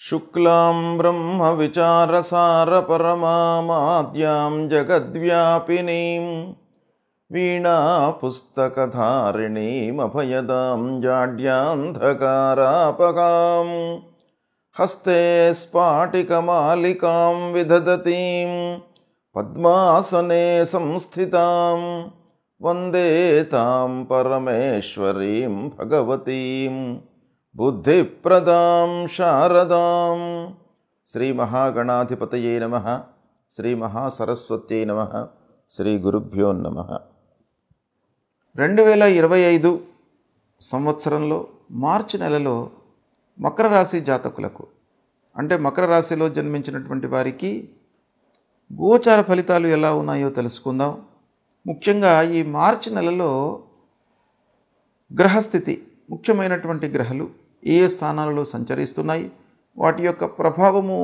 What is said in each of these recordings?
శుక్లాం బ్రహ్మవిచారసారపరమామాద్యాం జగద్వ్యాపినీం వీణాపుస్తకధారిణీమభయదాం జాడ్యాంధకారాపకాం హస్తే స్ఫాటికమాలికాం విదధతీం పద్మాసనే సంస్థితాం వందే తాం పరమేశ్వరీం భగవతీం బుద్ధిప్రదాం శారదాం. శ్రీ మహాగణాధిపతయే నమః. శ్రీ మహాసరస్వత్యై నమః. శ్రీ గురుభ్యో నమః. 2025 సంవత్సరంలో మార్చి నెలలో మకర రాశి జాతకులకు, అంటే మకర రాశిలో జన్మించినటువంటి వారికి గోచార ఫలితాలు ఎలా ఉన్నాయో తెలుసుకుందాం. ముఖ్యంగా ఈ మార్చి నెలలో గ్రహస్థితి, ముఖ్యమైనటువంటి గ్రహాలు ఏ స్థానాలలో సంచరిస్తున్నాయి, వాటి యొక్క ప్రభావము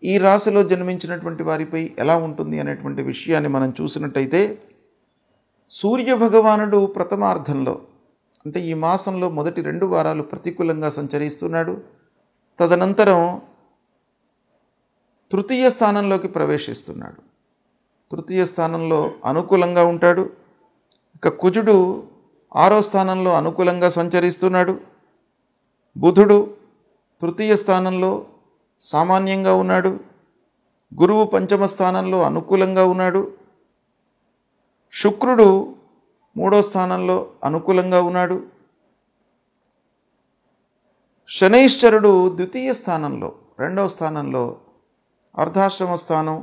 ఈ రాశిలో జన్మించినటువంటి వారిపై ఎలా ఉంటుంది అనేటువంటి విషయాన్ని మనం చూసినట్టయితే, సూర్య భగవానుడు ప్రథమార్థంలో, అంటే ఈ మాసంలో మొదటి 2 వారాలు ప్రతికూలంగా సంచరిస్తున్నాడు. తదనంతరం తృతీయ స్థానంలోకి ప్రవేశిస్తున్నాడు. తృతీయ స్థానంలో అనుకూలంగా ఉంటాడు. ఇక కుజుడు 6వ స్థానంలో అనుకూలంగా సంచరిస్తున్నాడు. బుధుడు తృతీయ స్థానంలో సామాన్యంగా ఉన్నాడు. గురువు 5వ స్థానంలో అనుకూలంగా ఉన్నాడు. శుక్రుడు 3వ స్థానంలో అనుకూలంగా ఉన్నాడు. శనైశ్చరుడు ద్వితీయ స్థానంలో, 2వ స్థానంలో అర్ధాశ్రమ స్థానం.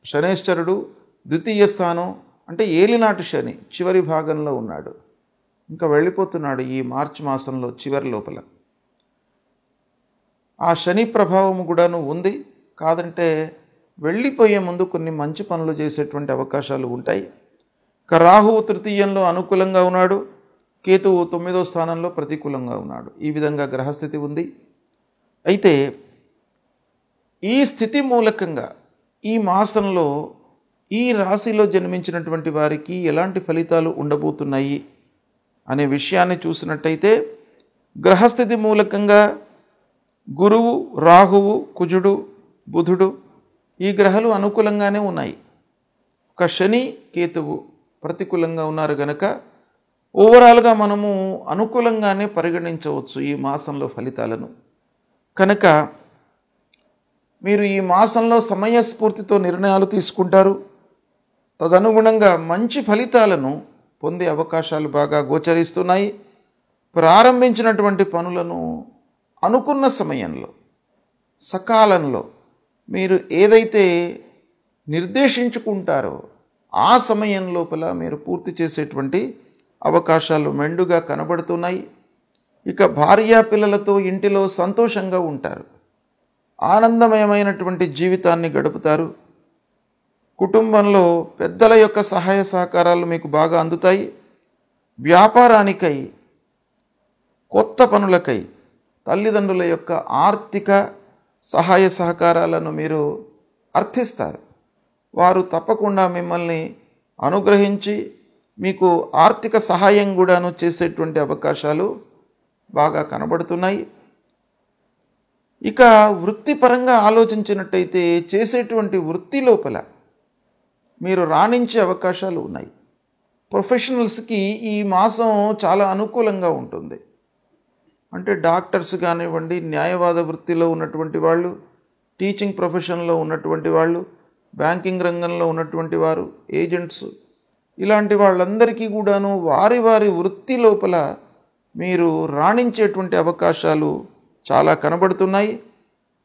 శనైశ్చరుడు ద్వితీయ స్థానం అంటే ఏలినాటి శని చివరి భాగంలో ఉన్నాడు. ఇంకా వెళ్ళిపోతున్నాడు ఈ మార్చి మాసంలో చివరి లోపల. ఆ శని ప్రభావం కూడాను ఉంది. కాదంటే వెళ్ళిపోయే ముందు కొన్ని మంచి పనులు చేసేటువంటి అవకాశాలు ఉంటాయి. ఇక రాహువు తృతీయంలో అనుకూలంగా ఉన్నాడు. కేతువు 9వ స్థానంలో ప్రతికూలంగా ఉన్నాడు. ఈ విధంగా గ్రహస్థితి ఉంది. అయితే ఈ స్థితి మూలకంగా ఈ మాసంలో ఈ రాశిలో జన్మించినటువంటి వారికి ఎలాంటి ఫలితాలు ఉండబోతున్నాయి అనే విషయాన్ని చూసినట్టయితే, గ్రహస్థితి మూలకంగా గురువు, రాహువు, కుజుడు, బుధుడు ఈ గ్రహాలు అనుకూలంగానే ఉన్నాయి. ఒక శని, కేతువు ప్రతికూలంగా ఉన్నారు కనుక ఓవరాల్గా మనము అనుకూలంగానే పరిగణించవచ్చు ఈ మాసంలో ఫలితాలను. కనుక మీరు ఈ మాసంలో సమయస్ఫూర్తితో నిర్ణయాలు తీసుకుంటారు. తదనుగుణంగా మంచి ఫలితాలను పొందే అవకాశాలు బాగా గోచరిస్తున్నాయి. ప్రారంభించినటువంటి పనులను అనుకున్న సమయంలో, సకాలంలో మీరు ఏదైతే నిర్దేశించుకుంటారో ఆ సమయం లోపల మీరు పూర్తి చేసేటువంటి అవకాశాలు మెండుగా కనబడుతున్నాయి. ఇక భార్యా పిల్లలతో ఇంటిలో సంతోషంగా ఉంటారు. ఆనందమయమైనటువంటి జీవితాన్ని గడుపుతారు. కుటుంబంలో పెద్దల యొక్క సహాయ సహకారాలు మీకు బాగా అందుతాయి. వ్యాపారానికై, కొత్త పనులకై తల్లిదండ్రుల యొక్క ఆర్థిక సహాయ సహకారాలను మీరు అర్థిస్తారు. వారు తప్పకుండా మిమ్మల్ని అనుగ్రహించి మీకు ఆర్థిక సహాయం కూడాను చేసేటువంటి అవకాశాలు బాగా కనబడుతున్నాయి. ఇక వృత్తిపరంగా ఆలోచించినట్టయితే, చేసేటువంటి వృత్తి లోపల మీరు రాణించే అవకాశాలు ఉన్నాయి. ప్రొఫెషనల్స్కి ఈ మాసం చాలా అనుకూలంగా ఉంటుంది. అంటే డాక్టర్స్ కానివ్వండి, న్యాయవాద వృత్తిలో ఉన్నటువంటి వాళ్ళు, టీచింగ్ ప్రొఫెషన్లో ఉన్నటువంటి వాళ్ళు, బ్యాంకింగ్ రంగంలో ఉన్నటువంటి వారు, ఏజెంట్స్, ఇలాంటి వాళ్ళందరికీ కూడాను వారి వారి వృత్తి లోపల మీరు రాణించేటువంటి అవకాశాలు చాలా కనబడుతున్నాయి.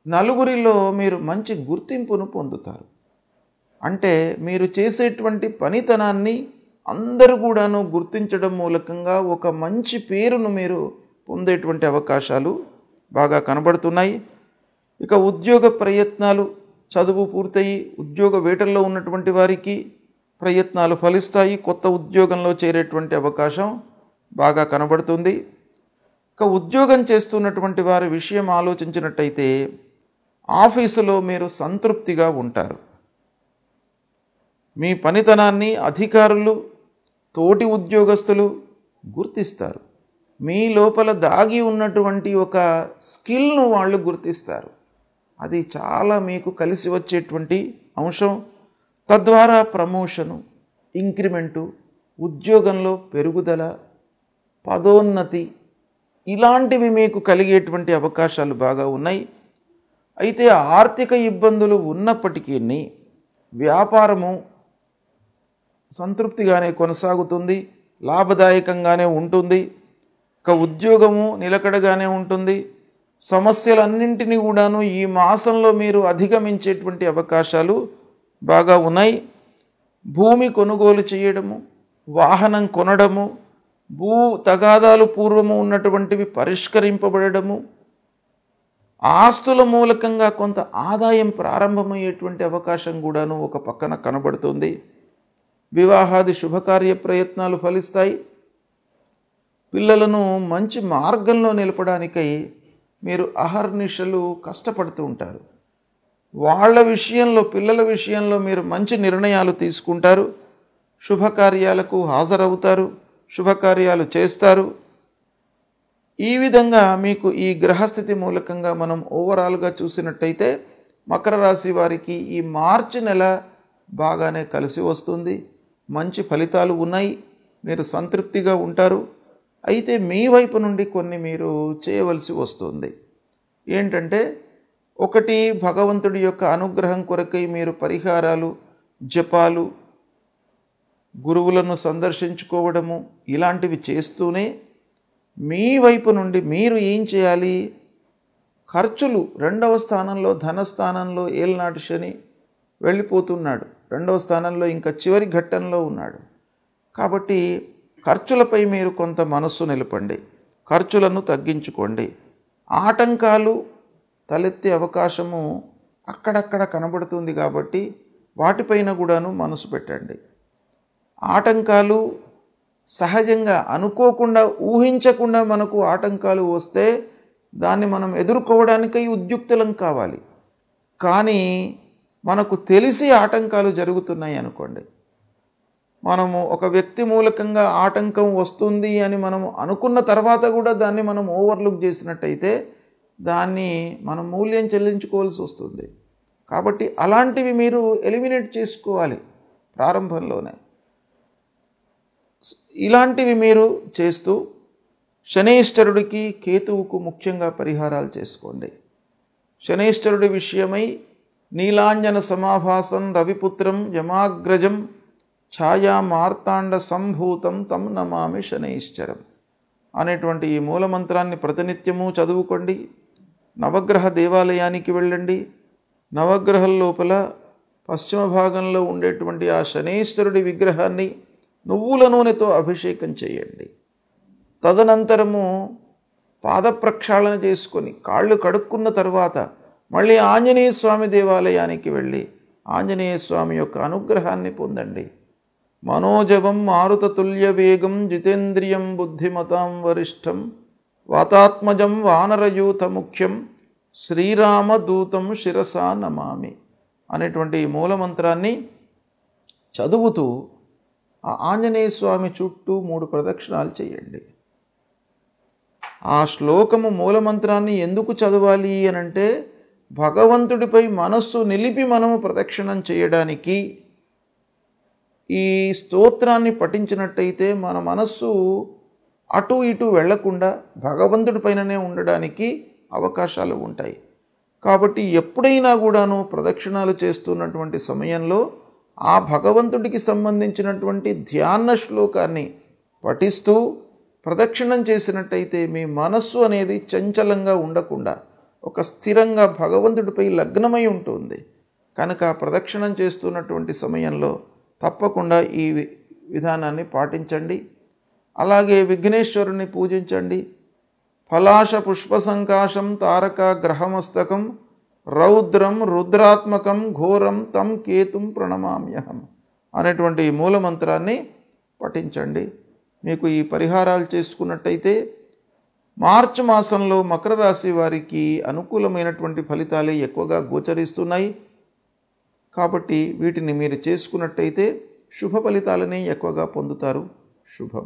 నలుగురిలో మీరు మంచి గుర్తింపును పొందుతారు. అంటే మీరు చేసేటువంటి పనితనాన్ని అందరూ కూడాను గుర్తించడం మూలకంగా ఒక మంచి పేరును మీరు పొందేటువంటి అవకాశాలు బాగా కనబడుతున్నాయి. ఇక ఉద్యోగ ప్రయత్నాలు, చదువు పూర్తయి ఉద్యోగ వేటల్లో ఉన్నటువంటి వారికి ప్రయత్నాలు ఫలిస్తాయి. కొత్త ఉద్యోగంలో చేరేటువంటి అవకాశం బాగా కనబడుతుంది. ఇక ఉద్యోగం చేస్తున్నటువంటి వారి విషయం ఆలోచించినట్టయితే, ఆఫీసులో మీరు సంతృప్తిగా ఉంటారు. మీ పనితనాన్ని అధికారులు, తోటి ఉద్యోగస్తులు గుర్తిస్తారు. మీ లోపల దాగి ఉన్నటువంటి ఒక స్కిల్ను వాళ్ళు గుర్తిస్తారు. అది చాలా మీకు కలిసి వచ్చేటువంటి అంశం. తద్వారా ప్రమోషను, ఇంక్రిమెంటు, ఉద్యోగంలో పెరుగుదల, పదోన్నతి ఇలాంటివి మీకు కలిగేటువంటి అవకాశాలు బాగా ఉన్నాయి. అయితే ఆర్థిక ఇబ్బందులు ఉన్నప్పటికీ వ్యాపారము సంతృప్తిగానే కొనసాగుతుంది, లాభదాయకంగానే ఉంటుంది. ఉద్యోగము నిలకడగానే ఉంటుంది. సమస్యలన్నింటినీ కూడాను ఈ మాసంలో మీరు అధిగమించేటువంటి అవకాశాలు బాగా ఉన్నాయి. భూమి కొనుగోలు చేయడము, వాహనం కొనడము, భూ తగాదాలు పూర్వము ఉన్నటువంటివి పరిష్కరింపబడము, ఆస్తుల మూలకంగా కొంత ఆదాయం ప్రారంభమయ్యేటువంటి అవకాశం కూడాను ఒక పక్కన కనబడుతుంది. వివాహాది శుభకార్య ప్రయత్నాలు ఫలిస్తాయి. పిల్లలను మంచి మార్గంలో నిలపడానికై మీరు అహర్నిశలు కష్టపడుతూ ఉంటారు. వాళ్ళ విషయంలో, పిల్లల విషయంలో మీరు మంచి నిర్ణయాలు తీసుకుంటారు. శుభకార్యాలకు హాజరవుతారు, శుభకార్యాలు చేస్తారు. ఈ విధంగా మీకు ఈ గ్రహస్థితి మూలకంగా మనం ఓవరాల్గా చూసినట్టయితే మకర రాశి వారికి ఈ మార్చి నెల బాగానే కలిసి వస్తుంది. మంచి ఫలితాలు ఉన్నాయి, మీరు సంతృప్తిగా ఉంటారు. అయితే మీ వైపు నుండి కొన్ని మీరు చేయవలసి వస్తుంది. ఏంటంటే, ఒకటి, భగవంతుడి యొక్క అనుగ్రహం కొరకై మీరు పరిహారాలు, జపాలు, గురువులను సందర్శించుకోవడము ఇలాంటివి చేస్తూనే మీ వైపు నుండి మీరు ఏం చేయాలి? ఖర్చులు, 2వ స్థానంలో ధనస్థానంలో ఏలినాటి శని వెళ్ళిపోతున్నాడు. 2వ స్థానంలో ఇంకా చివరి ఘట్టంలో ఉన్నాడు. కాబట్టి ఖర్చులపై మీరు కొంత మనస్సు నిలపండి, ఖర్చులను తగ్గించుకోండి. ఆటంకాలు తలెత్తే అవకాశము అక్కడక్కడ కనబడుతుంది కాబట్టి వాటిపైన కూడాను మనసు పెట్టండి. ఆటంకాలు సహజంగా అనుకోకుండా, ఊహించకుండా మనకు ఆటంకాలు వస్తే దాన్ని మనం ఎదుర్కోవడానికై ఉద్యుక్తులం కావాలి. కానీ మనకు తెలిసి ఆటంకాలు జరుగుతున్నాయి అనుకోండి, మనము ఒక వ్యక్తి మూలకంగా ఆటంకం వస్తుంది అని మనము అనుకున్న తర్వాత కూడా దాన్ని మనం ఓవర్లుక్ చేసినట్టయితే దాన్ని మనం మూల్యం చెల్లించుకోవాల్సి వస్తుంది. కాబట్టి అలాంటివి మీరు ఎలిమినేట్ చేసుకోవాలి ప్రారంభంలోనే. ఇలాంటివి మీరు చేస్తూ శనైశ్వరుడికి, కేతువుకు ముఖ్యంగా పరిహారాలు చేసుకోండి. శనైశ్వరుడి విషయమై నీలాంజన సమాభాసం రవిపుత్రం యమాగ్రజం ఛాయా మార్తాండ సంభూతం తం నమామి శనైశ్చరం అనేటువంటి ఈ మూలమంత్రాన్ని ప్రతినిత్యము చదువుకోండి. నవగ్రహ దేవాలయానికి వెళ్ళండి. నవగ్రహం లోపల పశ్చిమ భాగంలో ఉండేటువంటి ఆ శనైశ్వరుడి విగ్రహాన్ని నువ్వుల నూనెతో అభిషేకం చేయండి. తదనంతరము పాద ప్రక్షాళన చేసుకొని కాళ్ళు కడుక్కున్న తర్వాత మళ్ళీ ఆంజనేయ స్వామి దేవాలయానికి వెళ్ళి ఆంజనేయ స్వామి యొక్క అనుగ్రహాన్ని పొందండి. మనోజవం మారుతతుల్య వేగం జితేంద్రియం బుద్ధిమతాం వరిష్టం వాతాత్మజం వానరయూత ముఖ్యం శ్రీరామదూతం శిరసా నమామి అనేటువంటి ఈ మూలమంత్రాన్ని చదువుతూ ఆ ఆంజనేయ స్వామి చుట్టూ 3 ప్రదక్షిణాలు చేయండి. ఆ శ్లోకము మూలమంత్రాన్ని ఎందుకు చదవాలి అనంటే, భగవంతుడిపై మనస్సు నిలిపి మనము ప్రదక్షిణం చేయడానికి. ఈ స్తోత్రాన్ని పఠించినట్టయితే మన మనస్సు అటు ఇటు వెళ్లకుండా భగవంతుడి పైననే ఉండడానికి అవకాశాలు ఉంటాయి. కాబట్టి ఎప్పుడైనా కూడాను ప్రదక్షిణాలు చేస్తున్నటువంటి సమయంలో ఆ భగవంతుడికి సంబంధించినటువంటి ధ్యాన శ్లోకాన్ని పఠిస్తూ ప్రదక్షిణం చేసినట్టయితే మీ మనస్సు అనేది చంచలంగా ఉండకుండా ఒక స్థిరంగా భగవంతుడిపై లగ్నమై ఉంటుంది. కనుక ప్రదక్షిణం చేస్తున్నటువంటి సమయంలో తప్పకుండా ఈ విధానాన్ని పాటించండి. అలాగే విఘ్నేశ్వరుని పూజించండి. ఫలాశ పుష్ప సంకాశం తారక గ్రహమస్తకం రౌద్రం రుద్రాత్మకం ఘోరం తం కేతుం ప్రణమామ్యహం అనేటువంటి ఈ మూలమంత్రాన్ని పఠించండి. మీకు ఈ పరిహారాలు చేసుకున్నట్టయితే మార్చి మాసంలో మకర రాశి వారికి అనుకూలమైనటువంటి ఫలితాలే ఎక్కువగా గోచరిస్తున్నాయి. కాబట్టి వీటిని మీరు చేసుకున్నట్టయితే శుభ ఫలితాలనే ఎక్కువగా పొందుతారు. శుభం.